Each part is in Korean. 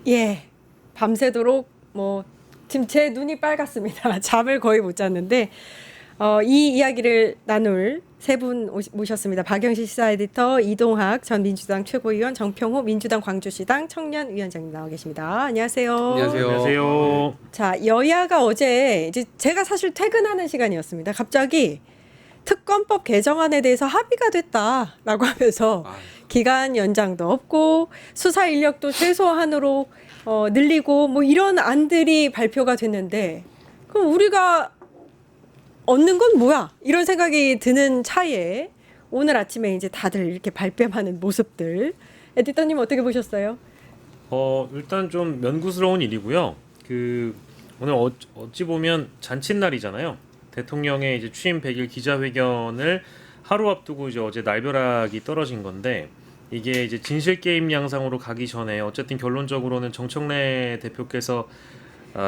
예, 밤새도록 뭐 지금 제 눈이 빨갛습니다. 잠을 거의 못 잤는데 이 이야기를 나눌 세 분 모셨습니다. 박영실 시사 에디터, 이동학 전 민주당 최고위원, 정평호 민주당 광주시당 청년위원장님 나와 계십니다. 안녕하세요. 안녕하세요. 안녕하세요. 자, 여야가 어제 이제 제가 사실 퇴근하는 시간이었습니다. 갑자기 특검법 개정안에 대해서 합의가 됐다라고 하면서 기간 연장도 없고 수사 인력도 최소한으로 늘리고 뭐 이런 안들이 발표가 됐는데 그럼 우리가 얻는 건 뭐야? 이런 생각이 드는 차에 오늘 아침에 이제 다들 이렇게 발뺌하는 모습들 에디터님 어떻게 보셨어요? 일단 좀 면구스러운 일이고요. 오늘 어찌 보면 잔칫날이잖아요. 대통령의 이제 취임 100일 기자회견을 하루 앞두고 이제 어제 날벼락이 떨어진 건데 이게 이제 진실 게임 양상으로 가기 전에 어쨌든 결론적으로는 정청래 대표께서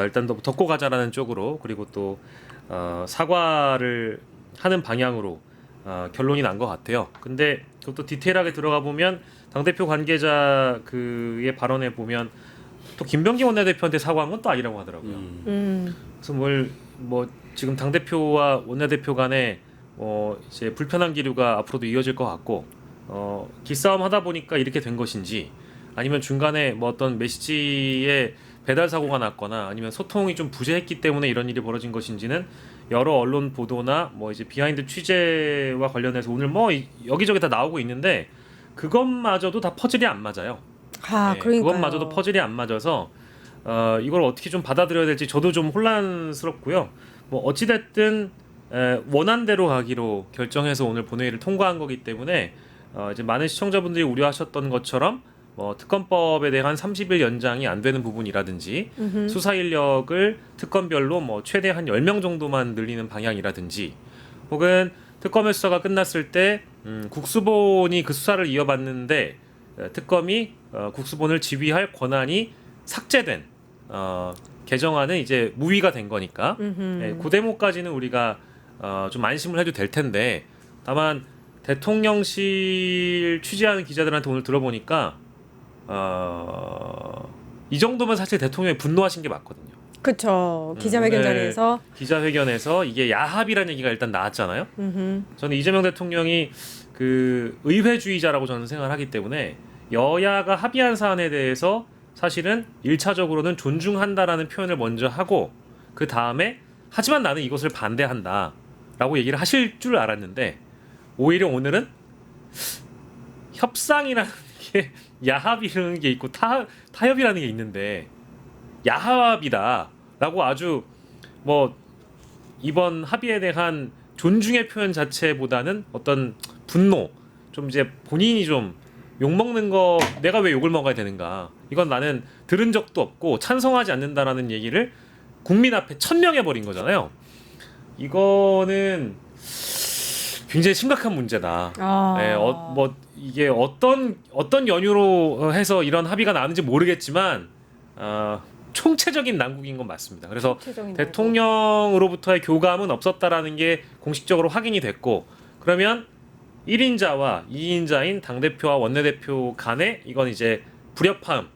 일단 덮고 가자라는 쪽으로 그리고 또 사과를 하는 방향으로 결론이 난 것 같아요. 근데 그것도 디테일하게 들어가 보면 당대표 관계자 그의 발언에 보면 또 김병기 원내대표한테 사과한 건 또 아니라고 하더라고요. 그래서 뭐 지금 당대표와 원내대표 간에 이제 불편한 기류가 앞으로도 이어질 것 같고 기싸움 하다 보니까 이렇게 된 것인지 아니면 중간에 뭐 어떤 메시지에 배달 사고가 났거나 아니면 소통이 좀 부재했기 때문에 이런 일이 벌어진 것인지는 여러 언론 보도나 뭐 이제 비하인드 취재와 관련해서 오늘 뭐 여기저기 다 나오고 있는데 그것마저도 다 퍼즐이 안 맞아요. 그러니까요. 그것마저도 퍼즐이 안 맞아서 이걸 어떻게 좀 받아들여야 될지 저도 좀 혼란스럽고요. 뭐 어찌 됐든 원안대로 가기로 결정해서 오늘 본회의를 통과한 거기 때문에 이제 많은 시청자분들이 우려하셨던 것처럼 뭐 특검법에 대한 30일 연장이 안 되는 부분이라든지 수사 인력을 특검별로 뭐 최대 한 10명 정도만 늘리는 방향이라든지 혹은 특검의 수사가 끝났을 때 국수본이 그 수사를 이어받는데 특검이 국수본을 지휘할 권한이 삭제된 개정안은 이제 무위가 된 거니까 그 대목까지는 우리가 좀 안심을 해도 될 텐데 다만 대통령실 취재하는 기자들한테 오늘 들어보니까 이 정도면 사실 대통령이 분노하신 게 맞거든요. 그렇죠. 기자회견 자리에서 기자회견에서 이게 야합이라는 얘기가 일단 나왔잖아요. 저는 이재명 대통령이 그 의회주의자라고 저는 생각을 하기 때문에 여야가 합의한 사안에 대해서 사실은 1차적으로는 존중한다라는 표현을 먼저 하고 그 다음에 하지만 나는 이것을 반대한다라고 얘기를 하실 줄 알았는데 오히려 오늘은 협상이라는 게 야합이라는 게 있고 타협이라는 게 있는데 야합이다라고 아주 뭐 이번 합의에 대한 존중의 표현 자체보다는 어떤 분노 좀 이제 본인이 좀 욕먹는 거 내가 왜 욕을 먹어야 되는가 이건 나는 들은 적도 없고 찬성하지 않는다라는 얘기를 국민 앞에 천명해버린 거잖아요. 이거는 굉장히 심각한 문제다. 뭐 이게 어떤 연유로 해서 이런 합의가 나는지 모르겠지만 총체적인 난국인 건 맞습니다. 그래서 대통령으로부터의 교감은 없었다라는 게 공식적으로 확인이 됐고 그러면 1인자와 2인자인 당대표와 원내대표 간에 이건 이제 불협화음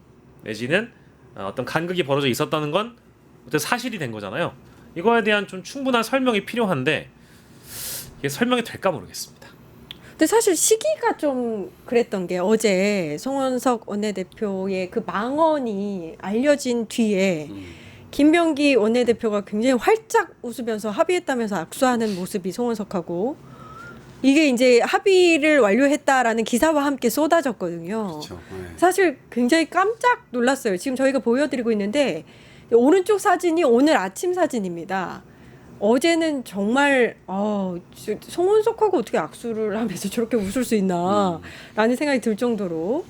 내지는 어떤 간극이 벌어져 있었다는 건 어떤 사실이 된 거잖아요. 이거에 대한 좀 충분한 설명이 필요한데 이게 설명이 될까 모르겠습니다. 근데 사실 시기가 좀 그랬던 게 어제 송원석 원내대표의 그 망언이 알려진 뒤에 김병기 원내대표가 굉장히 활짝 웃으면서 합의했다면서 악수하는 모습이 송원석하고 이게 이제 합의를 완료했다라는 기사와 함께 쏟아졌거든요. 그렇죠. 네. 사실 굉장히 깜짝 놀랐어요. 지금 저희가 보여드리고 있는데 오른쪽 사진이 오늘 아침 사진입니다. 어제는 정말 송원석하고 어떻게 악수를 하면서 저렇게 웃을 수 있나 라는 생각이 들 정도로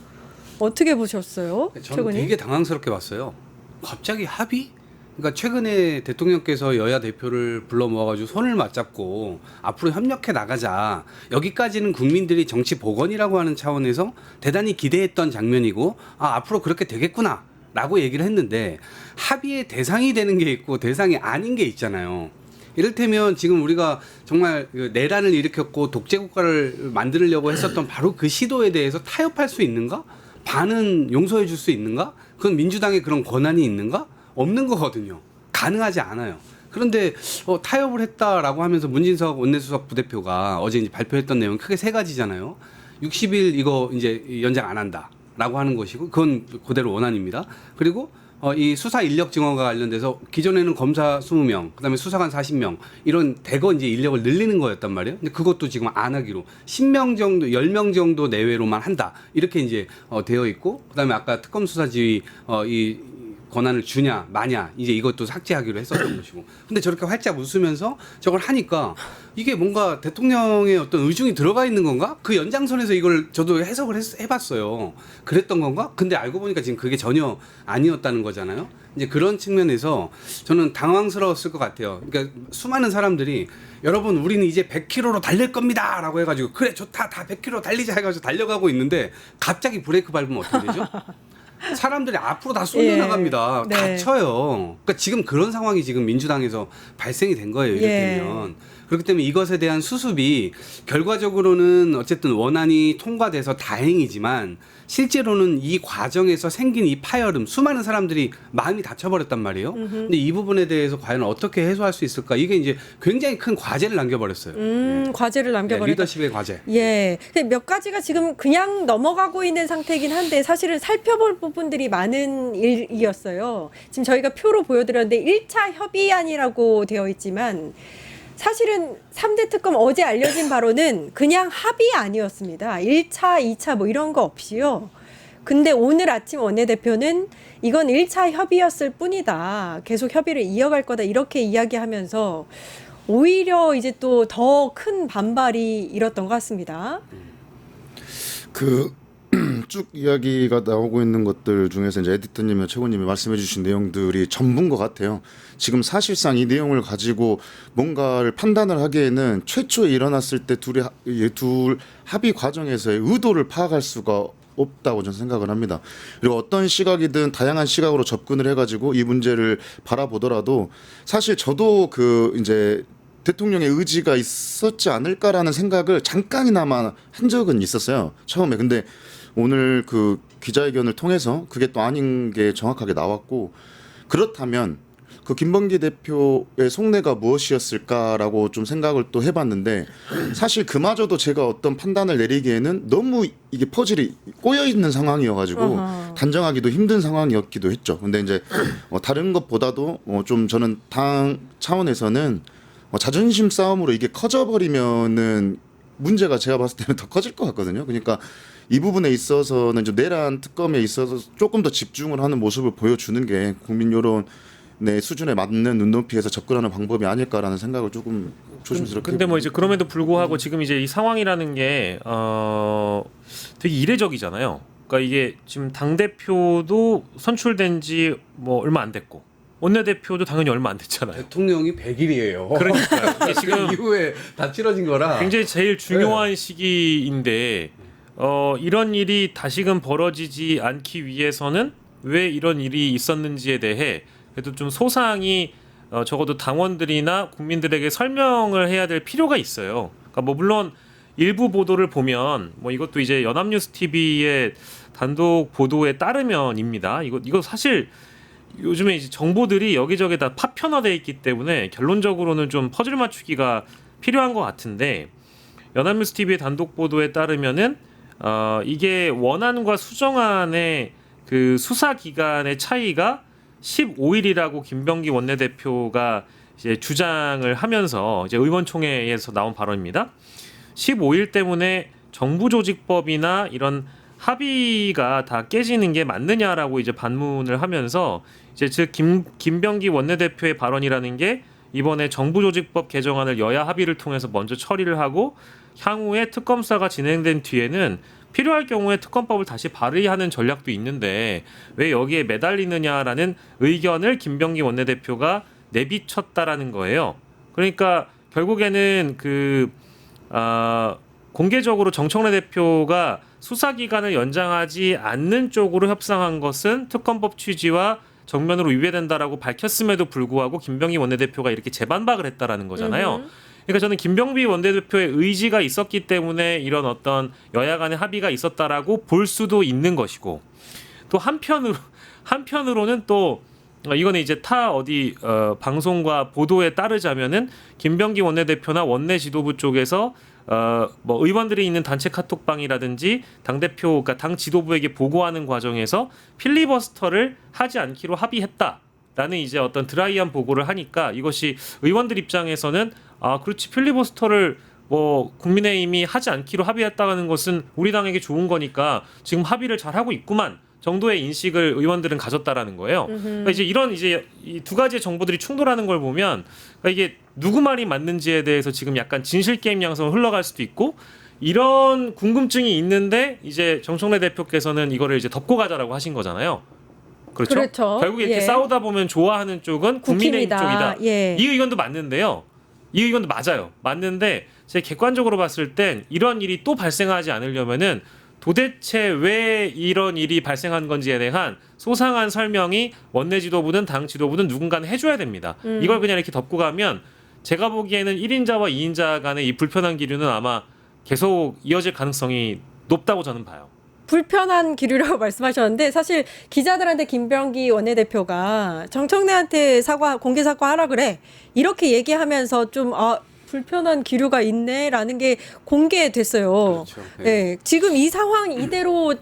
어떻게 보셨어요? 저는 최근에? 되게 당황스럽게 봤어요. 갑자기 합의? 그러니까 최근에 대통령께서 여야 대표를 불러 모아가지고 손을 맞잡고 앞으로 협력해 나가자. 여기까지는 국민들이 정치 복원이라고 하는 차원에서 대단히 기대했던 장면이고 앞으로 그렇게 되겠구나 라고 얘기를 했는데 합의의 대상이 되는 게 있고 대상이 아닌 게 있잖아요. 이를테면 지금 우리가 정말 내란을 일으켰고 독재국가를 만들려고 했었던 바로 그 시도에 대해서 타협할 수 있는가? 반은 용서해 줄 수 있는가? 그건 민주당에 그런 권한이 있는가? 없는 거거든요. 가능하지 않아요. 그런데 타협을 했다라고 하면서 문진석 원내수석 부대표가 어제 이제 발표했던 내용 크게 세 가지잖아요. 60일 이거 이제 연장 안 한다라고 하는 것이고 그건 그대로 원안입니다. 그리고 이 수사 인력 증원과 관련돼서 기존에는 검사 20명, 그다음에 수사관 40명 이런 대거 이제 인력을 늘리는 거였단 말이에요. 근데 그것도 지금 안 하기로 10명 정도, 10명 정도 내외로만 한다 이렇게 이제 되어 있고, 그다음에 아까 특검 수사 지휘 이 권한을 주냐 마냐 이제 이것도 삭제하기로 했었던 것이고. 근데 저렇게 활짝 웃으면서 저걸 하니까 이게 뭔가 대통령의 어떤 의중이 들어가 있는 건가? 그 연장선에서 이걸 저도 해석을 해봤어요. 그랬던 건가? 근데 알고 보니까 지금 그게 전혀 아니었다는 거잖아요. 이제 그런 측면에서 저는 당황스러웠을 것 같아요. 그러니까 수많은 사람들이 여러분 우리는 이제 100km로 달릴 겁니다라고 해가지고 그래 좋다 다 100km 달리자 해가지고 달려가고 있는데 갑자기 브레이크 밟으면 어떻게 되죠? 사람들이 앞으로 다 쏠려나갑니다. 네. 다쳐요. 그러니까 지금 그런 상황이 지금 민주당에서 발생이 된 거예요. 이를테면. 그렇기 때문에 이것에 대한 수습이 결과적으로는 어쨌든 원안이 통과돼서 다행이지만 실제로는 이 과정에서 생긴 이 파열음, 수많은 사람들이 마음이 다쳐버렸단 말이에요. 근데 이 부분에 대해서 과연 어떻게 해소할 수 있을까? 이게 이제 굉장히 큰 과제를 남겨버렸어요. 과제를 남겨버렸다. 리더십의 과제. 예. 근데 몇 가지가 지금 그냥 넘어가고 있는 상태이긴 한데 사실은 살펴볼 부분들이 많은 일이었어요. 지금 저희가 표로 보여드렸는데 1차 협의안이라고 되어 있지만 사실은 3대 특검 어제 알려진 바로는 그냥 합의 아니었습니다. 1차, 2차 뭐 이런 거 없이요. 근데 오늘 아침 원내대표는 이건 1차 협의였을 뿐이다. 계속 협의를 이어갈 거다. 이렇게 이야기하면서 오히려 이제 또 더 큰 반발이 일었던 것 같습니다. 쭉 이야기가 나오고 있는 것들 중에서 이제 에디터님과 최고님이 말씀해주신 내용들이 전부인 것 같아요. 지금 사실상 이 내용을 가지고 뭔가를 판단을 하기에는 최초에 일어났을 때 둘 합의 과정에서의 의도를 파악할 수가 없다고 저는 생각을 합니다. 그리고 어떤 시각이든 다양한 시각으로 접근을 해가지고 이 문제를 바라보더라도 사실 저도 이제 대통령의 의지가 있었지 않을까라는 생각을 잠깐이나마 한 적은 있었어요. 처음에. 근데 오늘 그 기자회견을 통해서 그게 또 아닌 게 정확하게 나왔고, 그렇다면 그 김범기 대표의 속내가 무엇이었을까라고 좀 생각을 또 해봤는데 사실 그마저도 제가 어떤 판단을 내리기에는 너무 이게 퍼즐이 꼬여 있는 상황이어가지고 단정하기도 힘든 상황이었기도 했죠. 근데 이제 다른 것보다도 좀 저는 당 차원에서는 자존심 싸움으로 이게 커져버리면은 문제가 제가 봤을 때는 더 커질 것 같거든요. 그러니까 이 부분에 있어서는 좀 내란 특검에 있어서 조금 더 집중을 하는 모습을 보여주는 게 국민 여론의 수준에 맞는 눈높이에서 접근하는 방법이 아닐까라는 생각을 조금 조심스럽게. 근데 뭐 이제 그럼에도 불구하고 지금 이제 이 상황이라는 게 되게 이례적이잖아요. 그러니까 이게 지금 당 대표도 선출된 지 뭐 얼마 안 됐고 원내대표도 당연히 얼마 안 됐잖아요. 대통령이 100일이에요. 그러니까요. 이게 지금 이후에 다 치러진 거라 굉장히 제일 중요한 시기인데 이런 일이 다시금 벌어지지 않기 위해서는 왜 이런 일이 있었는지에 대해 그래도 좀 소상히 적어도 당원들이나 국민들에게 설명을 해야 될 필요가 있어요. 그러니까 뭐 물론 일부 보도를 보면 뭐 이것도 이제 연합뉴스 TV의 단독 보도에 따르면입니다. 이거 사실 요즘에 이제 정보들이 여기저기 다 파편화돼 있기 때문에 결론적으로는 좀 퍼즐 맞추기가 필요한 것 같은데, 연합뉴스 TV의 단독 보도에 따르면은 이게 원안과 수정안의 그 수사 기간의 차이가 15일이라고 김병기 원내대표가 이제 주장을 하면서 이제 의원총회에서 나온 발언입니다. 15일 때문에 정부조직법이나 이런 합의가 다 깨지는 게 맞느냐라고 이제 반문을 하면서 이제 즉 김병기 원내대표의 발언이라는 게 이번에 정부조직법 개정안을 여야 합의를 통해서 먼저 처리를 하고 향후에 특검사가 진행된 뒤에는 필요할 경우에 특검법을 다시 발의하는 전략도 있는데 왜 여기에 매달리느냐라는 의견을 김병기 원내대표가 내비쳤다라는 거예요. 그러니까 결국에는 공개적으로 정청래 대표가 수사기간을 연장하지 않는 쪽으로 협상한 것은 특검법 취지와 정면으로 위배된다라고 밝혔음에도 불구하고 김병기 원내대표가 이렇게 재반박을 했다라는 거잖아요. 그러니까 저는 김병기 원내대표의 의지가 있었기 때문에 이런 어떤 여야 간의 합의가 있었다라고 볼 수도 있는 것이고, 또 한편으로는 또 이거는 이제 타 어디 방송과 보도에 따르자면은 김병기 원내대표나 원내 지도부 쪽에서 뭐 의원들이 있는 단체 카톡방이라든지 당대표, 그러니까 당 지도부에게 보고하는 과정에서 필리버스터를 하지 않기로 합의했다라는 이제 어떤 드라이한 보고를 하니까 이것이 의원들 입장에서는 아, 그렇지, 필리버스터를 뭐 국민의힘이 하지 않기로 합의했다는 것은 우리 당에게 좋은 거니까 지금 합의를 잘 하고 있구만 정도의 인식을 의원들은 가졌다라는 거예요. 그러니까 이제 이런 이제 이 두 가지의 정보들이 충돌하는 걸 보면 그러니까 이게 누구 말이 맞는지에 대해서 지금 약간 진실 게임 양상으로 흘러갈 수도 있고 이런 궁금증이 있는데 이제 정청래 대표께서는 이거를 이제 덮고 가자라고 하신 거잖아요. 그렇죠? 그렇죠. 결국에 이렇게 예. 싸우다 보면 좋아하는 쪽은 국민의힘 국힘이다. 쪽이다. 예. 이 의견도 맞는데요. 이 의견도 맞아요. 맞는데 제가 객관적으로 봤을 땐 이런 일이 또 발생하지 않으려면은 도대체 왜 이런 일이 발생한 건지에 대한 소상한 설명이 원내 지도부든 당 지도부든 누군가는 해줘야 됩니다. 이걸 그냥 이렇게 덮고 가면 제가 보기에는 1인자와 2인자 간의 이 불편한 기류는 아마 계속 이어질 가능성이 높다고 저는 봐요. 불편한 기류라고 말씀하셨는데 사실 기자들한테 김병기 원내대표가 정청래한테 공개 사과하라 그래 이렇게 얘기하면서 좀 불편한 기류가 있네라는 게 공개됐어요. 그렇죠. 네. 네, 지금 이 상황 이대로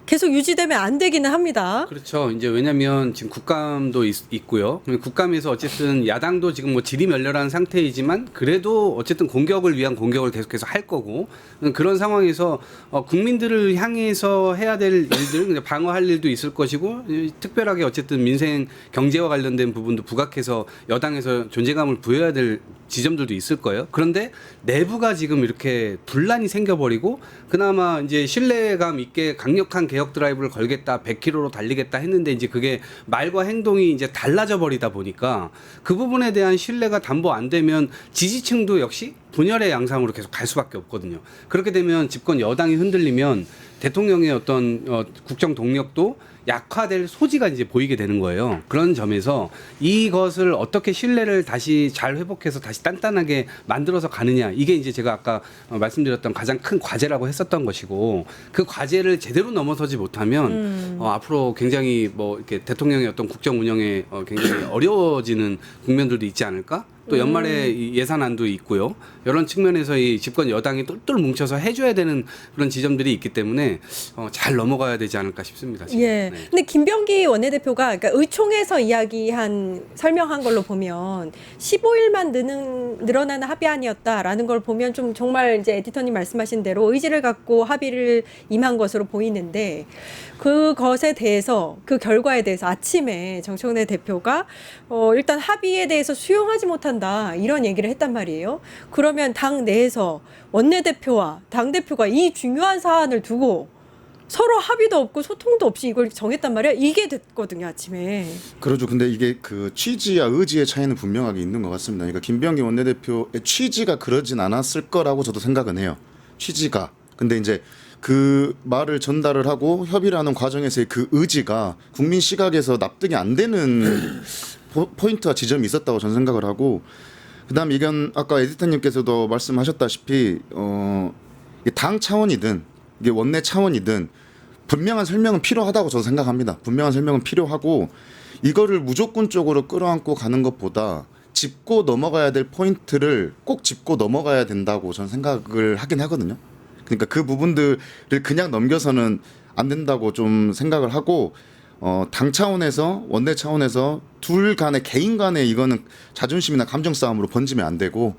계속 유지되면 안 되기는 합니다. 그렇죠. 이제 왜냐면 지금 국감도 있고요. 국감에서 어쨌든 야당도 지금 뭐 질이 멸렬한 상태이지만 그래도 어쨌든 공격을 위한 공격을 계속해서 할 거고 그런 상황에서 국민들을 향해서 해야 될 일들 방어할 일도 있을 것이고 특별하게 어쨌든 민생 경제와 관련된 부분도 부각해서 여당에서 존재감을 부여해야 될 지점들도 있을 거예요. 그런데 내부가 지금 이렇게 분란이 생겨버리고 그나마 이제 신뢰감 있게 강력한 개혁 드라이브를 걸겠다, 100km로 달리겠다 했는데 이제 그게 말과 행동이 이제 달라져 버리다 보니까 그 부분에 대한 신뢰가 담보 안 되면 지지층도 역시 분열의 양상으로 계속 갈 수밖에 없거든요. 그렇게 되면 집권 여당이 흔들리면 대통령의 어떤 국정 동력도 약화될 소지가 이제 보이게 되는 거예요. 그런 점에서 이것을 어떻게 신뢰를 다시 잘 회복해서 다시 단단하게 만들어서 가느냐 이게 이제 제가 아까 말씀드렸던 가장 큰 과제라고 했었던 것이고 그 과제를 제대로 넘어서지 못하면 앞으로 굉장히 뭐 이렇게 대통령의 어떤 국정 운영에 굉장히 어려워지는 국면들도 있지 않을까? 또 연말에 이 예산안도 있고요. 이런 측면에서 이 집권 여당이 똘똘 뭉쳐서 해줘야 되는 그런 지점들이 있기 때문에 잘 넘어가야 되지 않을까 싶습니다. 지금. 예. 네. 근데 김병기 원내대표가 그러니까 의총에서 설명한 걸로 보면 15일만 늘어나는 합의안이었다라는 걸 보면 좀 정말 이제 에디터님 말씀하신 대로 의지를 갖고 합의를 임한 것으로 보이는데 그것에 대해서 그 결과에 대해서 아침에 정청래 대표가 일단 합의에 대해서 수용하지 못한다 이런 얘기를 했단 말이에요. 그러면 당 내에서 원내대표와 당대표가 이 중요한 사안을 두고 서로 합의도 없고 소통도 없이 이걸 정했단 말이야. 이게 됐거든요, 아침에. 그렇죠. 근데 이게 그 취지와 의지의 차이는 분명하게 있는 것 같습니다. 그러니까 김병기 원내대표의 취지가 그러진 않았을 거라고 저도 생각은 해요. 취지가. 근데 이제 그 말을 전달을 하고 협의를 하는 과정에서의 그 의지가 국민 시각에서 납득이 안 되는 포인트와 지점이 있었다고 저는 생각을 하고 그다음 이건 아까 에디터님께서도 말씀하셨다시피 이게 당 차원이든 이게 원내 차원이든 분명한 설명은 필요하다고 저는 생각합니다. 분명한 설명은 필요하고 이거를 무조건적으로 끌어안고 가는 것보다 짚고 넘어가야 될 포인트를 꼭 짚고 넘어가야 된다고 저는 생각을 하긴 하거든요. 그러니까 그 부분들을 그냥 넘겨서는 안 된다고 좀 생각을 하고 당 차원에서 원내 차원에서 둘 간의 개인 간의 이거는 자존심이나 감정 싸움으로 번지면 안 되고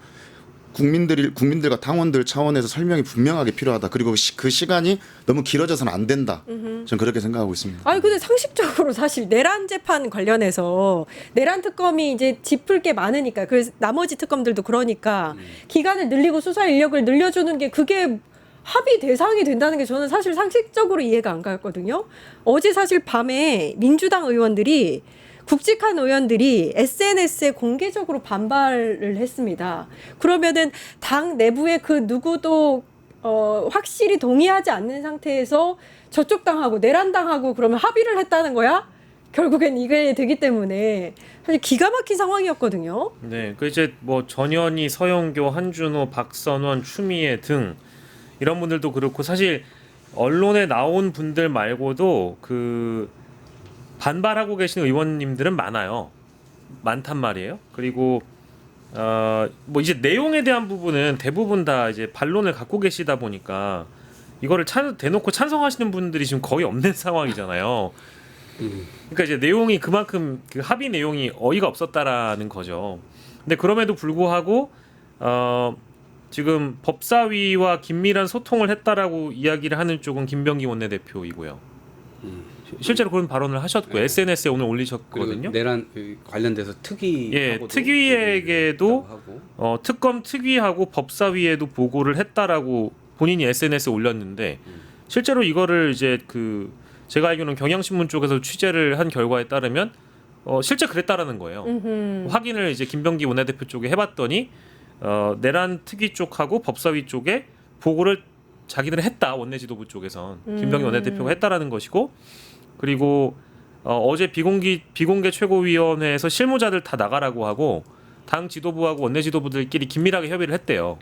국민들과 당원들 차원에서 설명이 분명하게 필요하다. 그리고 그 시간이 너무 길어져서는 안 된다. 저는 그렇게 생각하고 있습니다. 아니 근데 상식적으로 사실 내란 재판 관련해서 내란 특검이 이제 짚을 게 많으니까 그 나머지 특검들도 그러니까 기간을 늘리고 수사 인력을 늘려주는 게 그게 합의 대상이 된다는 게 저는 사실 상식적으로 이해가 안 갔거든요. 어제 사실 밤에 민주당 의원들이 굵직한 의원들이 SNS에 공개적으로 반발을 했습니다. 그러면은 당 내부의 그 누구도 확실히 동의하지 않는 상태에서 저쪽 당하고 내란 당하고 그러면 합의를 했다는 거야? 결국엔 이게 되기 때문에 사실 기가 막힌 상황이었거든요. 네, 그 이제 뭐 전현희, 서영교, 한준호, 박선원, 추미애 등 이런 분들도 그렇고 사실 언론에 나온 분들 말고도 그 반발하고 계신 의원님들은 많단 말이에요. 그리고 뭐 이제 내용에 대한 부분은 대부분 다 이제 반론을 갖고 계시다 보니까 이거를 대놓고 찬성하시는 분들이 지금 거의 없는 상황이잖아요. 그러니까 이제 내용이 그만큼 그 합의 내용이 어이가 없었다라는 거죠. 근데 그럼에도 불구하고 지금 법사위와 긴밀한 소통을 했다라고 이야기를 하는 쪽은 김병기 원내대표이고요. 실제로 그런 발언을 하셨고 네. SNS에 오늘 올리셨거든요. 내란 관련돼서 특위에게도 특검 특위하고 법사위에도 보고를 했다라고 본인이 SNS에 올렸는데 실제로 이거를 이제 제가 알기로는 경향신문 쪽에서 취재를 한 결과에 따르면 실제 그랬다라는 거예요. 확인을 이제 김병기 원내대표 쪽에 해봤더니 내란 특위 쪽하고 법사위 쪽에 보고를 자기들은 했다. 원내 지도부 쪽에선 김병기 원내대표가 했다라는 것이고 그리고 어제 비공개 최고위원회에서 실무자들 다 나가라고 하고 당 지도부하고 원내 지도부들끼리 긴밀하게 협의를 했대요.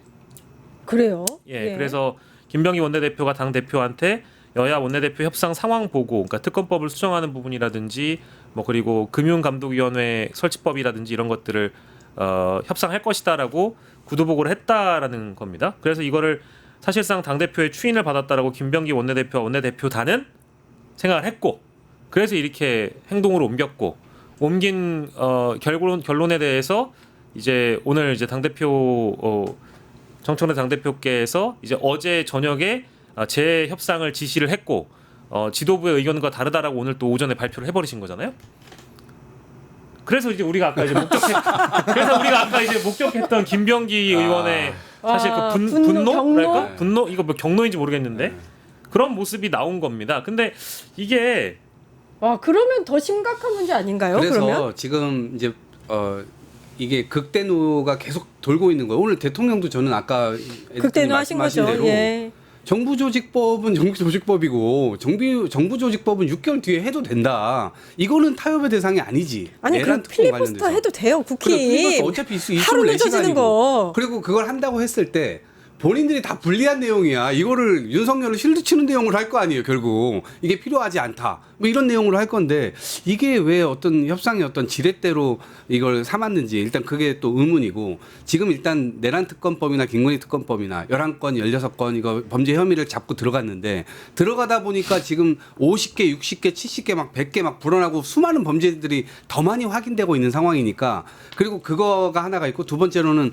그래요? 예. 그래서 김병기 원내대표가 당 대표한테 여야 원내대표 협상 상황 보고, 그러니까 특검법을 수정하는 부분이라든지 뭐 그리고 금융감독위원회 설치법이라든지 이런 것들을 협상할 것이다라고 구두 보고를 했다라는 겁니다. 그래서 이거를 사실상 당 대표의 추인을 받았다라고 김병기 원내대표와 원내대표단은 생각을 했고, 그래서 이렇게 행동으로 옮긴 결론에 대해서 이제 오늘 이제 당 대표 정청래 당 대표께서 이제 어제 저녁에 재협상을 지시를 했고 지도부의 의견과 다르다라고 오늘 또 오전에 발표를 해버리신 거잖아요. 그래서 이제 우리가 아까 이제 목격했던 김병기 의원의 사실 그 분노랄까? 분노 이거 뭐 경노인지 모르겠는데 그런 모습이 나온 겁니다. 근데 이게 그러면 더 심각한 문제 아닌가요? 그래서 그러면? 지금 이제 이게 극대노가 계속 돌고 있는 거예요. 오늘 대통령도 저는 아까 극대노 하신 거죠. 대로 예. 정부조직법은 정부조직법이고 정부조직법은 6개월 뒤에 해도 된다. 이거는 타협의 대상이 아니지. 아니 그럼 필리버스터 해도 돼요. 국회. 필리버스터 어차피 하루 늦어지는 거. 그리고 그걸 한다고 했을 때 본인들이 다 불리한 내용이야. 이거를 윤석열을 실드치는 내용으로 할 거 아니에요. 결국 이게 필요하지 않다. 뭐 이런 내용으로 할 건데 이게 왜 어떤 협상의 어떤 지렛대로 이걸 삼았는지 일단 그게 또 의문이고, 지금 일단 내란 특검법이나 김건희 특검법이나 11건 16건 이거 범죄 혐의를 잡고 들어갔는데 들어가다 보니까 지금 50개 60개 70개 막 100개 막 불어나고 수많은 범죄들이 더 많이 확인되고 있는 상황이니까, 그리고 그거가 하나가 있고, 두 번째로는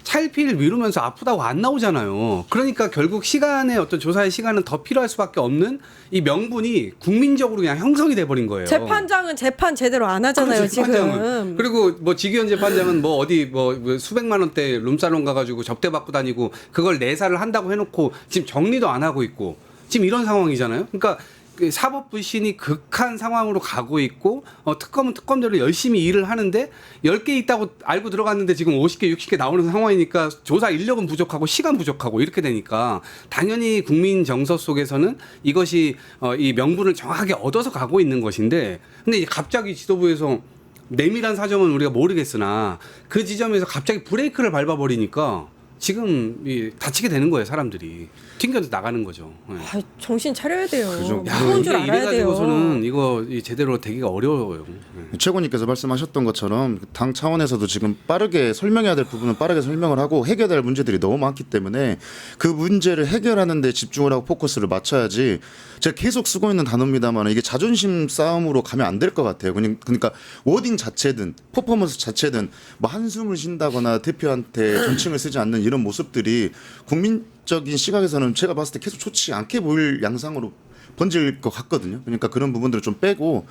차일피일 미루면서 아프다고 안 나오잖아요. 그러니까 결국 시간의 어떤 조사의 시간은 더 필요할 수밖에 없는 이 명분이 국민적으로 그냥 형성이 돼버린 거예요. 재판장은 재판 제대로 안 하잖아요. 지금. 그리고 뭐 지기현 재판장은 뭐 어디 뭐 수백만 원대 룸살롱 가가지고 접대 받고 다니고 그걸 내사를 한다고 해놓고 지금 정리도 안 하고 있고 지금 이런 상황이잖아요. 그러니까 사법 불신이 극한 상황으로 가고 있고 특검은 특검대로 열심히 일을 하는데 10개 있다고 알고 들어갔는데 지금 50개 60개 나오는 상황이니까 조사 인력은 부족하고 시간 부족하고 이렇게 되니까 당연히 국민 정서 속에서는 이것이 이 명분을 정확하게 얻어서 가고 있는 것인데, 근데 갑자기 지도부에서 내밀한 사정은 우리가 모르겠으나 그 지점에서 갑자기 브레이크를 밟아버리니까 지금 다치게 되는 거예요. 사람들이 튕겨서 나가는 거죠. 네. 정신 차려야 돼요. 그죠. 무서운 줄 알아야 돼요. 이래가지고서는 이거 제대로 되기가 어려워요. 네. 최고님께서 말씀하셨던 것처럼 당 차원에서도 지금 빠르게 설명해야 될 부분은 빠르게 설명을 하고 해결해야 할 문제들이 너무 많기 때문에 그 문제를 해결하는 데 집중을 하고 포커스를 맞춰야지. 제가 계속 쓰고 있는 단어입니다만 이게 자존심 싸움으로 가면 안 될 것 같아요. 그러니까 워딩 자체든 퍼포먼스 자체든 뭐 한숨을 쉰다거나 대표한테 존칭을 쓰지 않는 이런 모습들이 국민적인 시각에서는 제가 봤을 때 계속 좋지 않게 보일 양상으로 번질 것 같거든요. 그러니까 그런 부분들을 좀 빼고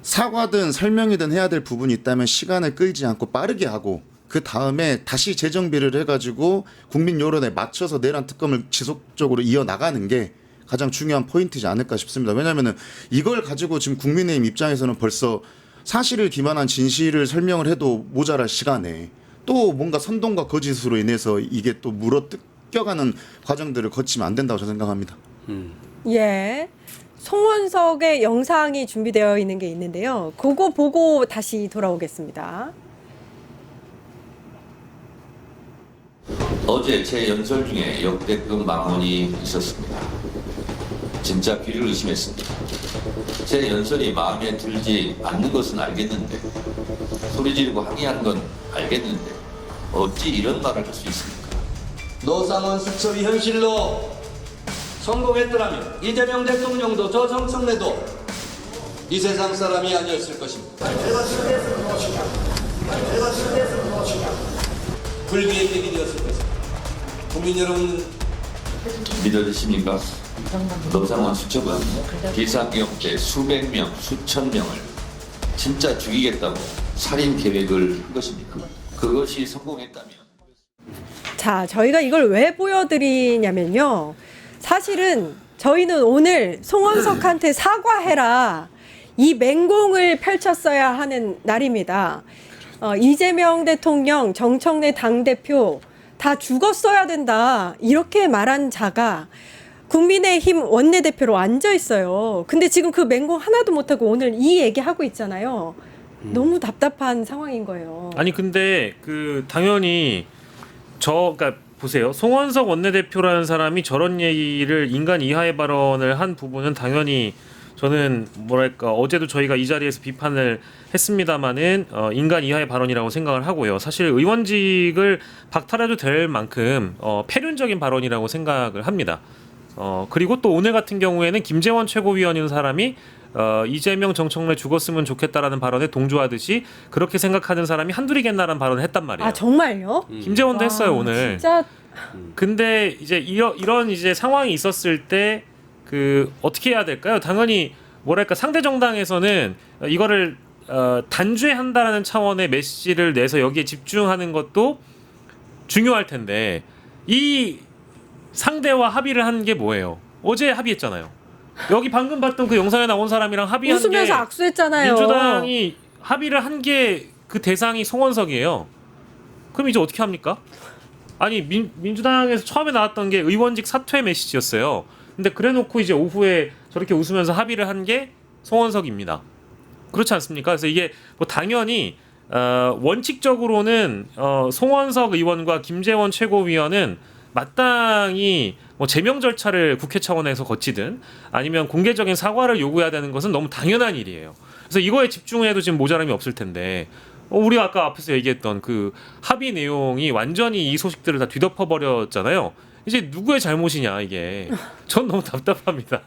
사과든 설명이든 해야 될 부분이 있다면 시간을 끌지 않고 빠르게 하고 그 다음에 다시 재정비를 해가지고 국민 여론에 맞춰서 내란 특검을 지속적으로 이어나가는 게 가장 중요한 포인트지 않을까 싶습니다. 왜냐하면 이걸 가지고 지금 국민의힘 입장에서는 벌써 사실을 기반한 진실을 설명을 해도 모자랄 시간에 또 뭔가 선동과 거짓으로 인해서 이게 또 물어뜯겨가는 과정들을 거치면 안 된다고 저는 생각합니다. 예. 송원석의 영상이 준비되어 있는 게 있는데요. 그거 보고 다시 돌아오겠습니다. 어제 제 연설 중에 역대급 망언이 있었습니다. 진짜 귀를 의심했습니다. 제 연설이 마음에 들지 않는 것은 알겠는데, 소리 지르고 항의하는 건 알겠는데 어찌 이런 말을 할 수 있습니까? 노상원 수첩이 현실로 성공했더라면 이재명 대통령도 저 정청래도 이 세상 사람이 아니었을 것입니다. 불기의 객이 되었을 것입니다. 국민 여러분, 믿어지십니까? 노상원 수첩은 비상경제 수백 명, 수천 명을 진짜 죽이겠다고 살인 계획을 한 것입니까? 그것이 성공했다면 자, 저희가 이걸 왜 보여드리냐면요. 사실은 저희는 오늘 송원석한테 사과해라, 이 맹공을 펼쳤어야 하는 날입니다. 이재명 대통령, 정청래 당대표 다 죽었어야 된다, 이렇게 말한 자가 국민의힘 원내대표로 앉아 있어요. 근데 지금 그 맹공 하나도 못하고 오늘 이 얘기하고 있잖아요. 너무 답답한 상황인 거예요. 아니 근데 그 당연히 그러니까 보세요. 송원석 원내대표라는 사람이 저런 얘기를 인간 이하의 발언을 한 부분은 당연히 저는 뭐랄까 어제도 저희가 이 자리에서 비판을 했습니다마는 인간 이하의 발언이라고 생각을 하고요. 사실 의원직을 박탈해도 될 만큼 폐륜적인 발언이라고 생각을 합니다. 그리고 또 오늘 같은 경우에는 김재원 최고위원이라는 사람이 이재명 정청래 죽었으면 좋겠다라는 발언에 동조하듯이 그렇게 생각하는 사람이 한둘이겠나라는 발언을 했단 말이에요. 아, 정말요? 김재원도 와, 했어요 오늘. 진짜 근데 이제 이런 이제 상황이 있었을 때 그 어떻게 해야 될까요? 당연히 뭐랄까 상대 정당에서는 이거를 단죄한다라는 차원의 메시지를 내서 여기에 집중하는 것도 중요할 텐데 이 상대와 합의를 한 게 뭐예요? 어제 합의했잖아요. 여기 방금 봤던 그 영상에 나온 사람이랑 합의한 웃으면서 게 악수했잖아요. 민주당이 합의를 한 게 그 대상이 송원석이에요. 그럼 이제 어떻게 합니까? 아니 민주당에서 처음에 나왔던 게 의원직 사퇴 메시지였어요. 근데 그래놓고 이제 오후에 저렇게 웃으면서 합의를 한 게 송원석입니다. 그렇지 않습니까? 그래서 이게 뭐 당연히 원칙적으로는 송원석 의원과 김재원 최고위원은 마땅히 뭐 제명 절차를 국회 차원에서 거치든 아니면 공개적인 사과를 요구해야 되는 것은 너무 당연한 일이에요. 그래서 이거에 집중해도 지금 모자람이 없을 텐데 우리가 아까 앞에서 얘기했던 그 합의 내용이 완전히 이 소식들을 다 뒤덮어 버렸잖아요. 이제 누구의 잘못이냐 이게. 전 너무 답답합니다.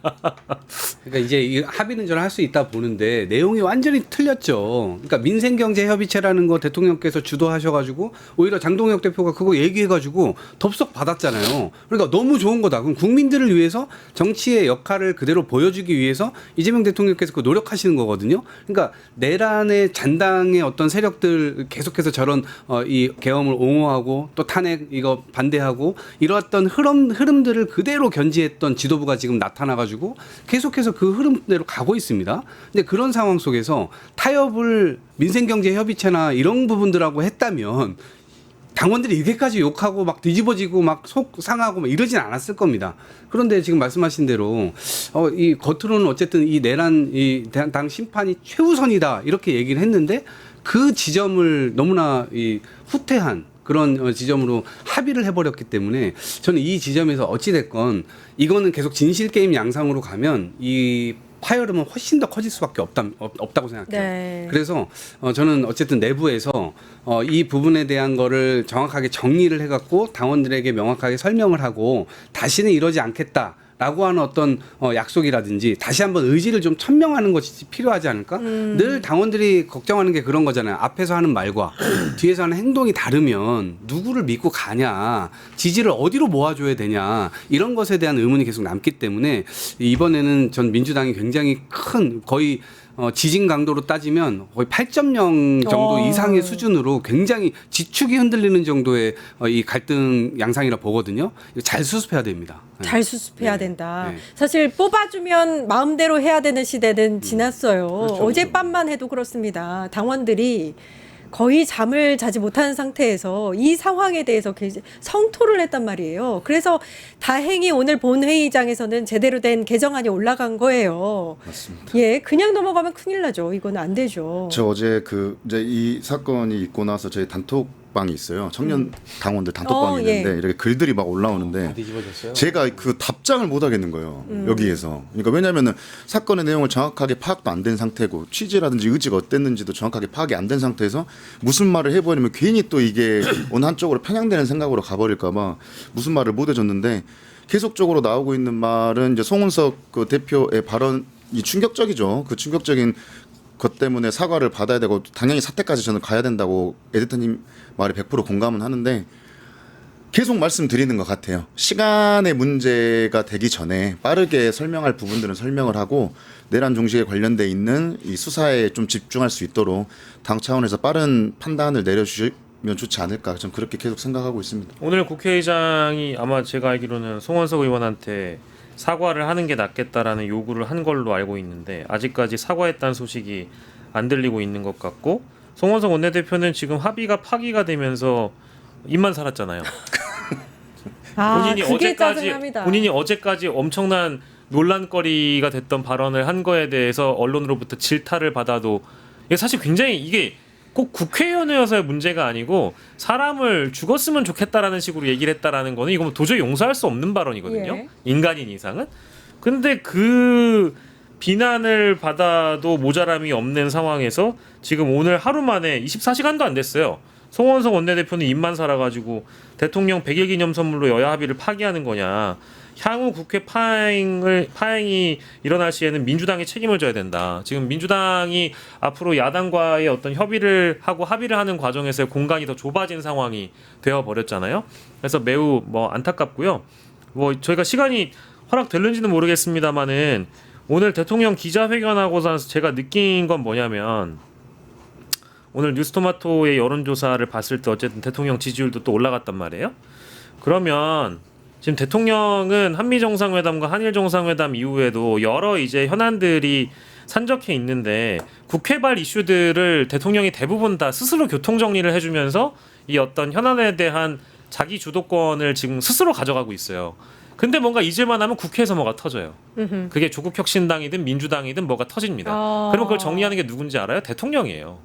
그러니까 이제 이 합의는 저는 할 수 있다 보는데 내용이 완전히 틀렸죠. 그러니까 민생경제협의체라는 거 대통령께서 주도하셔가지고 오히려 장동혁 대표가 그거 얘기해가지고 덥석 받았잖아요. 그러니까 너무 좋은 거다. 그럼 국민들을 위해서 정치의 역할을 그대로 보여주기 위해서 이재명 대통령께서 그 노력하시는 거거든요. 그러니까 내란의 잔당의 어떤 세력들 계속해서 저런 이 계엄을 옹호하고 또 탄핵 이거 반대하고 이러했던 흐름들을 그대로 견지했던 지도부가 지금 나타나가지고 계속해서 그 흐름대로 가고 있습니다. 근데 그런 상황 속에서 타협을 민생경제협의체나 이런 부분들하고 했다면 당원들이 이렇게까지 욕하고 막 뒤집어지고 막 속 상하고 막 이러진 않았을 겁니다. 그런데 지금 말씀하신 대로 이 겉으로는 어쨌든 이 내란 이 당 심판이 최우선이다 이렇게 얘기를 했는데 그 지점을 너무나 이 후퇴한 그런 지점으로 합의를 해버렸기 때문에 저는 이 지점에서 어찌됐건 이거는 계속 진실게임 양상으로 가면 이 파열음은 훨씬 더 커질 수밖에 없다고 생각해요. 네. 그래서 저는 어쨌든 내부에서 이 부분에 대한 거를 정확하게 정리를 해갖고 당원들에게 명확하게 설명을 하고 다시는 이러지 않겠다. 라고 하는 어떤 약속이라든지 다시 한번 의지를 좀 천명하는 것이 필요하지 않을까? 늘 당원들이 걱정하는 게 그런 거잖아요. 앞에서 하는 말과 뒤에서 하는 행동이 다르면 누구를 믿고 가냐, 지지를 어디로 모아줘야 되냐 이런 것에 대한 의문이 계속 남기 때문에 이번에는 전 민주당이 굉장히 큰 거의 지진 강도로 따지면 거의 8.0 정도 이상의 수준으로 굉장히 지축이 흔들리는 정도의 이 갈등 양상이라 보거든요. 이거 잘 수습해야 됩니다. 잘 수습해야 된다. 네. 사실 뽑아주면 마음대로 해야 되는 시대는 지났어요. 그렇죠. 어젯밤만 해도 그렇습니다. 당원들이 거의 잠을 자지 못하는 상태에서 이 상황에 대해서 성토를 했단 말이에요. 그래서 다행히 오늘 본회의장에서는 제대로 된 개정안이 올라간 거예요. 맞습니다. 예, 그냥 넘어가면 큰일 나죠. 이건 안 되죠. 저 어제 이제 이 사건이 있고 나서 저희 단톡 단톡방이 있어요. 청년 당원들 단톡방이 예. 있는데 이렇게 글들이 막 다 올라오는데 뒤집어졌어요. 제가 그 답장을 못 하겠는 거예요. 여기에서. 그러니까 왜냐면은 사건의 내용을 정확하게 파악도 안 된 상태고 취지라든지 의지가 어땠는지도 정확하게 파악이 안 된 상태에서 무슨 말을 해버리면 괜히 또 이게 어느 한쪽으로 편향되는 생각으로 가버릴까봐 무슨 말을 못 해줬는데 계속적으로 나오고 있는 말은 이제 송은석 그 대표의 발언이 충격적이죠. 그 충격적인 것 때문에 사과를 받아야 되고 당연히 사퇴까지 저는 가야 된다고 에디터님 말에 100% 공감은 하는데 계속 말씀드리는 것 같아요. 시간의 문제가 되기 전에 빠르게 설명할 부분들은 설명을 하고 내란 종식에 관련돼 있는 이 수사에 좀 집중할 수 있도록 당 차원에서 빠른 판단을 내려주시면 좋지 않을까 좀 그렇게 계속 생각하고 있습니다. 오늘 국회의장이 아마 제가 알기로는 송원석 의원한테 사과를 하는 게 낫겠다라는 요구를 한 걸로 알고 있는데 아직까지 사과했다는 소식이 안 들리고 있는 것 같고 송원석 원내대표는 지금 합의가 파기가 되면서 입만 살았잖아요. 그게 짜증납니다. 본인이 어제까지 엄청난 논란거리가 됐던 발언을 한 거에 대해서 언론으로부터 질타를 받아도 이게 사실 굉장히 이게 꼭 국회의원이어서의 문제가 아니고 사람을 죽었으면 좋겠다라는 식으로 얘기를 했다라는 거는 이거 도저히 용서할 수 없는 발언이거든요. 예. 인간인 이상은. 근데 그 비난을 받아도 모자람이 없는 상황에서 지금 오늘 하루 만에 24시간도 안 됐어요. 송원석 원내대표는 입만 살아가지고 대통령 100일 기념 선물로 여야 합의를 파기하는 거냐. 향후 국회 파행이 일어날 시에는 민주당이 책임을 져야 된다. 지금 민주당이 앞으로 야당과의 어떤 협의를 하고 합의를 하는 과정에서 공간이 더 좁아진 상황이 되어 버렸잖아요. 그래서 매우 안타깝고요. 저희가 시간이 허락될는지는 모르겠습니다만은 오늘 대통령 기자회견하고서 제가 느낀 건 뭐냐면 오늘 뉴스토마토의 여론조사를 봤을 때 어쨌든 대통령 지지율도 또 올라갔단 말이에요. 그러면 지금 대통령은 한미 정상회담과 한일 정상회담 이후에도 여러 이제 현안들이 산적해 있는데 국회발 이슈들을 대통령이 대부분 다 스스로 교통 정리를 해주면서 이 어떤 현안에 대한 자기 주도권을 지금 스스로 가져가고 있어요. 근데 뭔가 잊을만 하면 국회에서 뭐가 터져요. 그게 조국혁신당이든 민주당이든 뭐가 터집니다. 그럼 그걸 정리하는 게 누군지 알아요? 대통령이에요.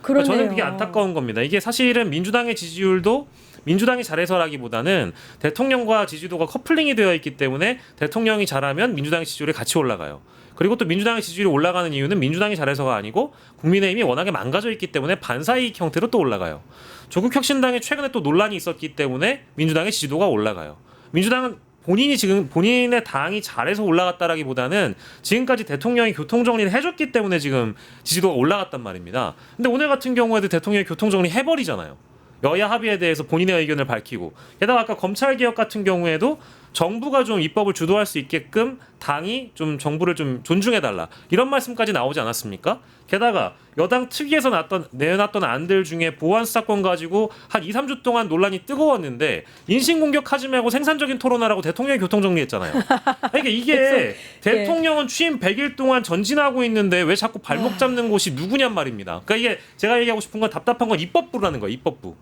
그러네요. 저는 그게 안타까운 겁니다. 이게 사실은 민주당의 지지율도 민주당이 잘해서라기보다는 대통령과 지지도가 커플링이 되어 있기 때문에 대통령이 잘하면 민주당의 지지율이 같이 올라가요. 그리고 또 민주당의 지지율이 올라가는 이유는 민주당이 잘해서가 아니고 국민의힘이 워낙에 망가져 있기 때문에 반사이익 형태로 또 올라가요. 조국혁신당에 최근에 또 논란이 있었기 때문에 민주당의 지지도가 올라가요. 민주당은 본인의 당이 잘해서 올라갔다라기보다는 지금까지 대통령이 교통정리를 해줬기 때문에 지금 지지도가 올라갔단 말입니다. 근데 오늘 같은 경우에도 대통령이 교통정리 해버리잖아요. 여야 합의에 대해서 본인의 의견을 밝히고 게다가 아까 검찰개혁 같은 경우에도 정부가 좀 입법을 주도할 수 있게끔 당이 좀 정부를 좀 존중해달라 이런 말씀까지 나오지 않았습니까? 게다가 여당 특위에서 내놨던 안들 중에 보안 수사권 가지고 한 2, 3주 동안 논란이 뜨거웠는데 인신공격하지 말고 생산적인 토론하라고 대통령이 교통정리했잖아요. 그러니까 이게 대통령은 취임 100일 동안 전진하고 있는데 왜 자꾸 발목 잡는 곳이 누구냔 말입니다. 그러니까 이게 제가 얘기하고 싶은 건 답답한 건 입법부라는 거예요. 입법부.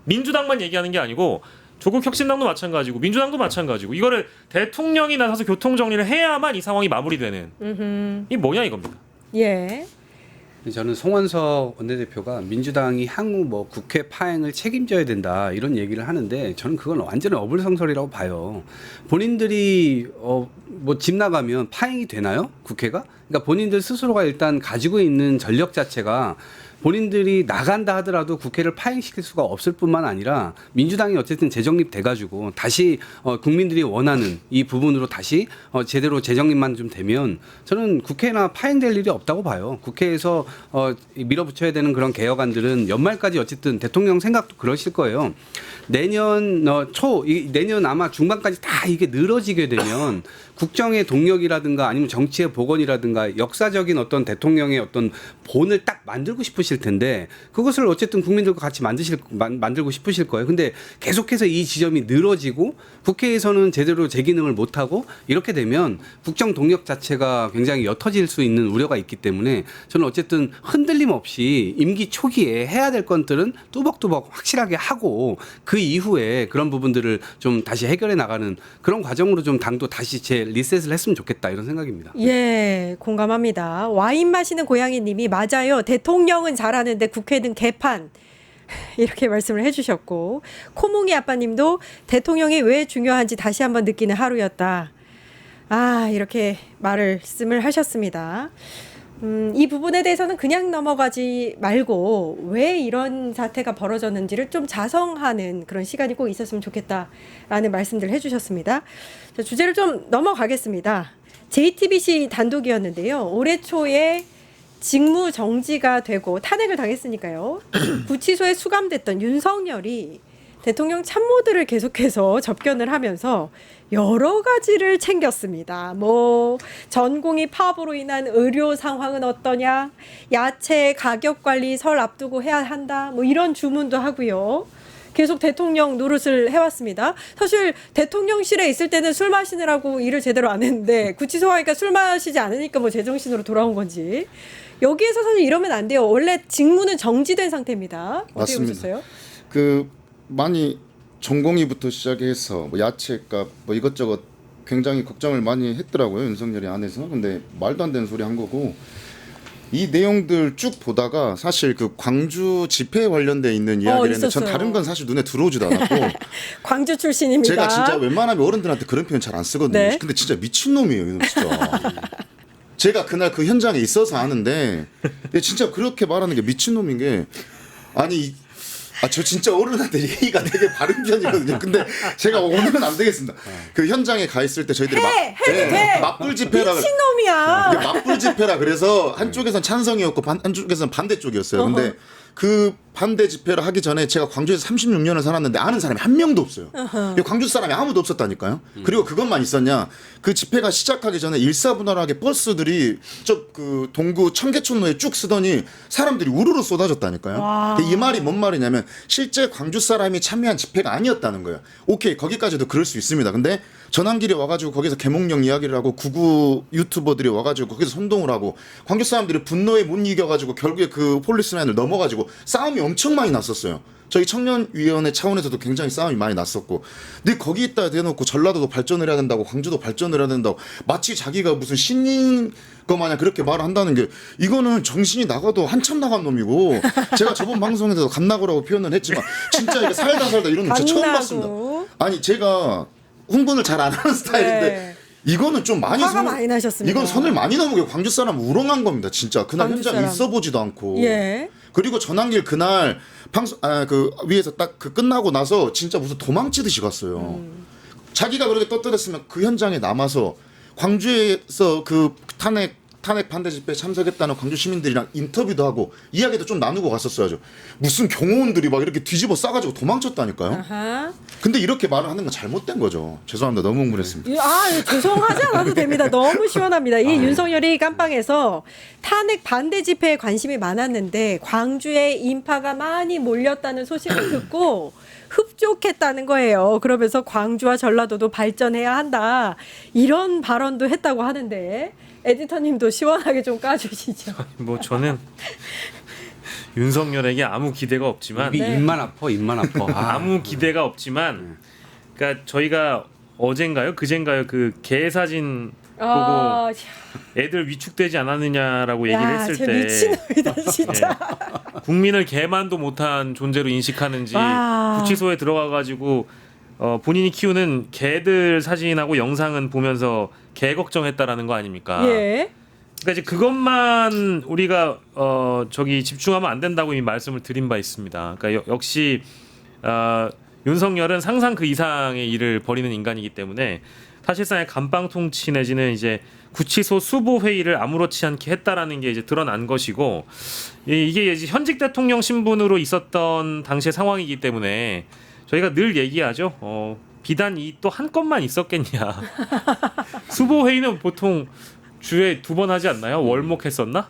민주당만 얘기하는 게 아니고 조국혁신당도 마찬가지고 민주당도 마찬가지고 이거를 대통령이 나서서 교통정리를 해야만 이 상황이 마무리되는 이 뭐냐 이겁니다. 예. 저는 송원석 원내대표가 민주당이 향후 뭐 국회 파행을 책임져야 된다 이런 얘기를 하는데 저는 그건 완전히 어불성설이라고 봐요. 본인들이 뭐 집 나가면 파행이 되나요? 국회가? 그러니까 본인들 스스로가 일단 가지고 있는 전력 자체가 본인들이 나간다 하더라도 국회를 파행시킬 수가 없을 뿐만 아니라 민주당이 어쨌든 재정립돼가지고 다시 국민들이 원하는 이 부분으로 다시 제대로 재정립만 좀 되면 저는 국회나 파행될 일이 없다고 봐요. 국회에서 밀어붙여야 되는 그런 개혁안들은 연말까지 어쨌든 대통령 생각도 그러실 거예요. 내년 내년 아마 중반까지 다 이게 늘어지게 되면 국정의 동력이라든가 아니면 정치의 복원이라든가 역사적인 어떤 대통령의 어떤 본을 딱 만들고 싶으실 텐데 그것을 어쨌든 국민들과 같이 만들고 싶으실 거예요. 근데 계속해서 이 지점이 늘어지고 국회에서는 제대로 제 기능을 못하고 이렇게 되면 국정 동력 자체가 굉장히 옅어질 수 있는 우려가 있기 때문에 저는 어쨌든 흔들림 없이 임기 초기에 해야 될 것들은 뚜벅뚜벅 확실하게 하고 그 이후에 그런 부분들을 좀 다시 해결해 나가는 그런 과정으로 좀 당도 다시 리셋을 했으면 좋겠다 이런 생각입니다. 예, 공감합니다. 와인 마시는 고양이님이 맞아요. 대통령은 잘하는데 국회는 개판. 이렇게 말씀을 해주셨고 코몽이 아빠님도 대통령이 왜 중요한지 다시 한번 느끼는 하루였다. 이렇게 말씀을 하셨습니다. 이 부분에 대해서는 그냥 넘어가지 말고 왜 이런 사태가 벌어졌는지를 좀 자성하는 그런 시간이 꼭 있었으면 좋겠다라는 말씀들을 해주셨습니다. 자, 주제를 좀 넘어가겠습니다. JTBC 단독이었는데요. 올해 초에 직무 정지가 되고 탄핵을 당했으니까요. 구치소에 수감됐던 윤석열이 대통령 참모들을 계속해서 접견을 하면서 여러 가지를 챙겼습니다. 뭐 전공의 파업으로 인한 의료 상황은 어떠냐, 야채 가격 관리 설 앞두고 해야 한다, 뭐 이런 주문도 하고요. 계속 대통령 노릇을 해왔습니다. 사실 대통령실에 있을 때는 술 마시느라고 일을 제대로 안 했는데 구치소 가니까 술 마시지 않으니까 뭐 제정신으로 돌아온 건지. 여기에서 사실 이러면 안 돼요. 원래 직무는 정지된 상태입니다. 어떻게 맞습니다. 보셨어요? 많이 전공의부터 시작해서 뭐 야채값 뭐 이것저것 굉장히 걱정을 많이 했더라고요, 윤석열이 안에서. 근데 말도 안 되는 소리 한 거고, 이 내용들 쭉 보다가 사실 그 광주 집회에 관련돼 있는 이야기를 했는데 전 있었어요. 다른 건 사실 눈에 들어오지도 않았고 광주 출신입니다. 제가 진짜 웬만하면 어른들한테 그런 표현 잘 안 쓰거든요. 네. 근데 진짜 미친놈이에요, 이놈 진짜. 제가 그날 그 현장에 있어서 아는데 진짜 그렇게 말하는 게 미친놈인 게, 아니 저 진짜 어른한테 얘기가 되게 바른 편이거든요. 근데 제가 오늘은 안 되겠습니다. 그 현장에 가 있을 때 저희들이 해도 돼. 맞불 집회라 미친놈이야. 이게 맞불 집회라 그래서 한쪽에선 찬성이었고 한쪽에선 반대쪽이었어요. 근데 그 반대 집회를 하기 전에 제가 광주에서 36년을 살았는데 아는 사람이 한 명도 없어요. 광주 사람이 아무도 없었다니까요. 그리고 그것만 있었냐? 그 집회가 시작하기 전에 일사분할하게 버스들이 그 동구 청계천로에 쭉 쓰더니 사람들이 우르르 쏟아졌다니까요. 이 말이 뭔 말이냐면 실제 광주 사람이 참여한 집회가 아니었다는 거예요. 오케이, 거기까지도 그럴 수 있습니다. 근데 전환길에 와가지고 거기서 개몽령 이야기를 하고 구구 유튜버들이 와가지고 거기서 선동을 하고 광주 사람들이 분노에 못 이겨가지고 결국에 그 폴리스라인을 넘어가지고 싸움이 엄청 많이 났었어요. 저희 청년위원회 차원에서도 굉장히 싸움이 많이 났었고, 근데 거기에다 대놓고 전라도도 발전을 해야 된다고 광주도 발전을 해야 된다고 마치 자기가 무슨 신인 거 마냥 그렇게 말을 한다는 게, 이거는 정신이 나가도 한참 나간 놈이고, 제가 저번 방송에서 갓나고라고 표현을 했지만 진짜 이게 살다 이런 놈 진짜 처음 봤습니다. 아니 제가 흥분을 잘 안 하는 스타일인데 네. 이거는 좀 많이 화가 많이 나셨습니다. 이건 선을 많이 넘은 게 광주 사람 우롱한 겁니다. 진짜 그날 광주 현장에 사람. 있어 보지도 않고. 예. 그리고 전환길 그날 방송 그 위에서 딱 그 끝나고 나서 진짜 무슨 도망치듯이 갔어요. 자기가 그렇게 떳떳했으면 그 현장에 남아서 광주에서 그 탄핵 반대 집회에 참석했다는 광주 시민들이랑 인터뷰도 하고 이야기도 좀 나누고 갔었어야죠. 무슨 경호원들이 막 이렇게 뒤집어 싸가지고 도망쳤다니까요. 아하. 근데 이렇게 말을 하는 건 잘못된 거죠. 죄송합니다. 너무 흥분했습니다. 죄송하지 않아도 됩니다. 너무 시원합니다. 이 윤석열이 깜빵에서 탄핵 반대 집회에 관심이 많았는데 광주에 인파가 많이 몰렸다는 소식을 듣고 흡족했다는 거예요. 그러면서 광주와 전라도도 발전해야 한다. 이런 발언도 했다고 하는데 에디터님도 시원하게 좀 까주시죠. 뭐 저는 윤석열에게 아무 기대가 없지만 입만 아파. 아무 기대가 없지만, 그러니까 저희가 어젠가요 그젠가요 그 개 사진 보고 애들 위축되지 않았느냐라고 얘기를 했을 때 미친놈이다 진짜. 국민을 개만도 못한 존재로 인식하는지 구치소에 들어가가지고 본인이 키우는 개들 사진하고 영상은 보면서 개 걱정했다라는 거 아닙니까? 예. 그러니까 이제 그것만 우리가 저기 집중하면 안 된다고 이미 말씀을 드린 바 있습니다. 그러니까 역시 윤석열은 상상 그 이상의 일을 벌이는 인간이기 때문에 사실상의 감방 통치 내지는 이제 구치소 수보 회의를 아무렇지 않게 했다라는 게 이제 드러난 것이고, 이게 이제 현직 대통령 신분으로 있었던 당시의 상황이기 때문에 저희가 늘 얘기하죠. 비단 이 또 한 건만 있었겠냐. 수보 회의는 보통 주에 2번 하지 않나요? 월목했었나?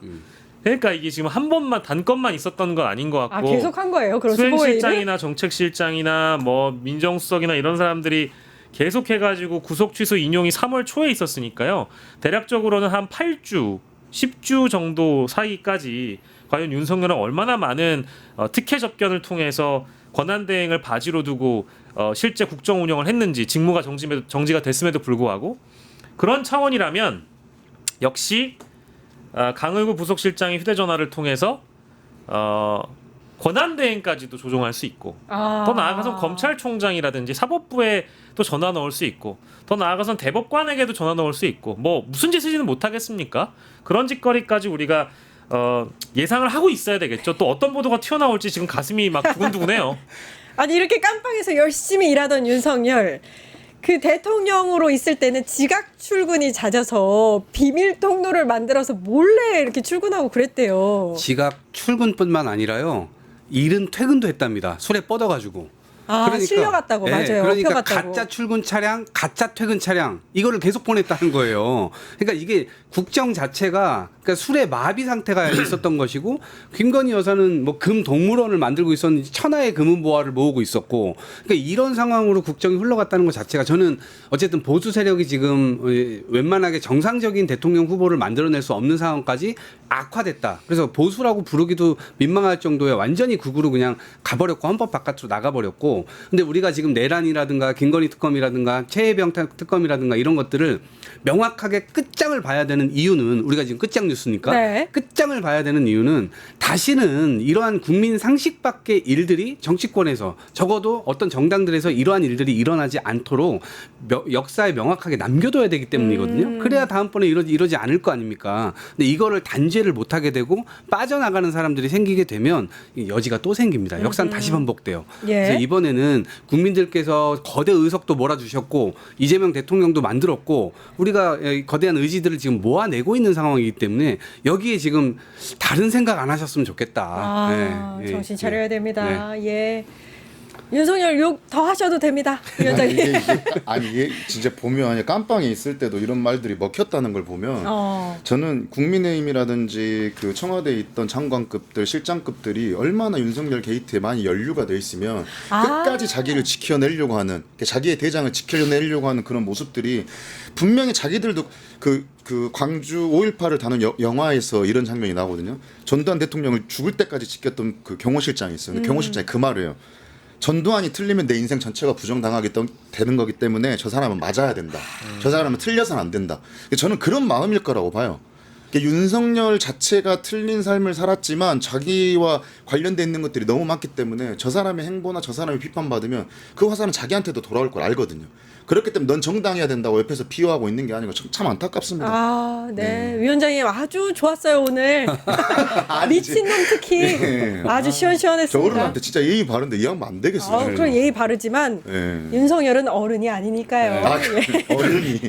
그러니까 이게 지금 한 번만 단건만 있었던 건 아닌 것 같고, 계속 한 거예요. 그런 수보 회의를? 수행실장이나 정책실장이나 뭐 민정수석이나 이런 사람들이 계속해가지고 구속 취소 인용이 3월 초에 있었으니까요. 대략적으로는 한 8주, 10주 정도 사이까지 과연 윤석열은 얼마나 많은 특혜 접견을 통해서 권한대행을 바지로 두고 실제 국정 운영을 했는지, 직무가 정지가 됐음에도 불구하고 그런 차원이라면 역시 강의구 부속실장이 휴대전화를 통해서 권한대행까지도 조정할 수 있고 아. 더 나아가서 검찰총장이라든지 사법부에 또 전화 넣을 수 있고 더 나아가서는 대법관에게도 전화 넣을 수 있고 뭐 무슨 짓을지는 못하겠습니까? 그런 짓거리까지 우리가 예상을 하고 있어야 되겠죠. 또 어떤 보도가 튀어나올지 지금 가슴이 막 두근두근해요. 아니 이렇게 깜빵에서 열심히 일하던 윤석열 그 대통령으로 있을 때는 지각 출근이 잦아서 비밀 통로를 만들어서 몰래 이렇게 출근하고 그랬대요. 지각 출근뿐만 아니라요. 일은 퇴근도 했답니다. 술에 뻗어가지고. 아, 실려갔다고. 맞아요. 그러니까 엎혀갔다고. 가짜 출근 차량, 가짜 퇴근 차량 이거를 계속 보냈다는 거예요. 그러니까 이게 국정 자체가 그러니까 술의 마비 상태가 있었던 것이고 김건희 여사는 뭐 금 동물원을 만들고 있었는지 천하의 금은 보화를 모으고 있었고 그러니까 이런 상황으로 국정이 흘러갔다는 것 자체가 저는 어쨌든 보수 세력이 지금 웬만하게 정상적인 대통령 후보를 만들어낼 수 없는 상황까지 악화됐다. 그래서 보수라고 부르기도 민망할 정도에 완전히 극으로 그냥 가버렸고 헌법 바깥으로 나가버렸고 근데 우리가 지금 내란이라든가 김건희 특검이라든가 최혜병 특검이라든가 이런 것들을 명확하게 끝장을 봐야 되는 이유는 우리가 지금 끝장 뉴스니까 네. 끝장을 봐야 되는 이유는 다시는 이러한 국민 상식 밖의 일들이 정치권에서 적어도 어떤 정당들에서 이러한 일들이 일어나지 않도록 역사에 명확하게 남겨둬야 되기 때문이거든요. 그래야 다음번에 이러지 않을 거 아닙니까? 근데 이거를 단죄를 못하게 되고 빠져나가는 사람들이 생기게 되면 여지가 또 생깁니다. 역사는 다시 반복돼요. 예. 그래서 이번에는 국민들께서 거대 의석도 몰아주셨고 이재명 대통령도 만들었고 우리가 거대한 의지들을 지금 모아내고 있는 상황이기 때문에 여기에 지금 다른 생각 안 하셨으면 좋겠다. 아, 예, 예, 정신 차려야 예. 됩니다. 예. 윤석열 욕 더 하셔도 됩니다. 아니, 위원장님. 이게 진짜 보면 깜빵에 있을 때도 이런 말들이 먹혔다는 걸 보면 저는 국민의힘이라든지 그 청와대에 있던 장관급들 실장급들이 얼마나 윤석열 게이트에 많이 연루가 돼 있으면 끝까지 자기를 지켜내려고 하는 자기의 대장을 지켜내려고 하는 그런 모습들이 분명히 자기들도 그 광주 5.18을 다룬 영화에서 이런 장면이 나오거든요. 전두환 대통령을 죽을 때까지 지켰던 그 경호실장이 있어요. 근데 경호실장이 그 말을 해요. 전두환이 틀리면 내 인생 전체가 부정당하게 되는 거기 때문에 저 사람은 맞아야 된다. 저 사람은 틀려서는 안 된다. 저는 그런 마음일 거라고 봐요. 윤석열 자체가 틀린 삶을 살았지만 자기와 관련돼 있는 것들이 너무 많기 때문에 저 사람의 행보나 저 사람이 비판받으면 그 화살은 자기한테도 돌아올 걸 알거든요. 그렇기 때문에 넌 정당해야 된다고 옆에서 비호하고 있는 게 아니고 참 안타깝습니다. 아, 네. 위원장님 아주 좋았어요 오늘. 미친놈 특히 네. 아주 시원시원했습니다. 저어른한테 진짜 예의 바른데 이 양반 안 되겠어요. 그럼 예의 바르지만 윤석열은 어른이 아니니까요. 예. 어른이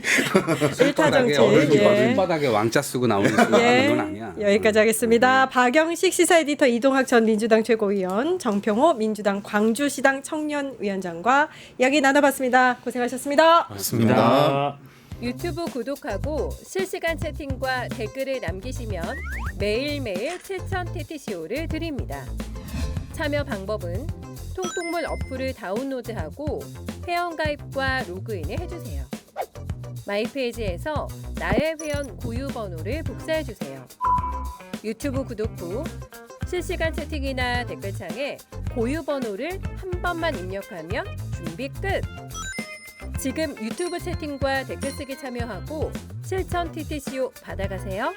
일타 정치. 어른이 바닥에 왕자 쓰고 나오는 순간 예. 이건 아니야. 여기까지 하겠습니다. 박영식 시사 에디터, 이동학 전 민주당 최고위원, 정평호 민주당 광주시당 청년위원장과 이야기 나눠봤습니다. 고생하셨습니다. 맞습니다. 유튜브 구독하고 실시간 채팅과 댓글을 남기시면 매일매일 실천 TTCO를 드립니다. 참여 방법은 통통물 어플을 다운로드하고 회원가입과 로그인을 해주세요. 마이페이지에서 나의 회원 고유 번호를 복사해주세요. 유튜브 구독 후 실시간 채팅이나 댓글창에 고유 번호를 한 번만 입력하면 준비 끝! 지금 유튜브 채팅과 댓글 쓰기 참여하고 실천 TTCO 받아가세요.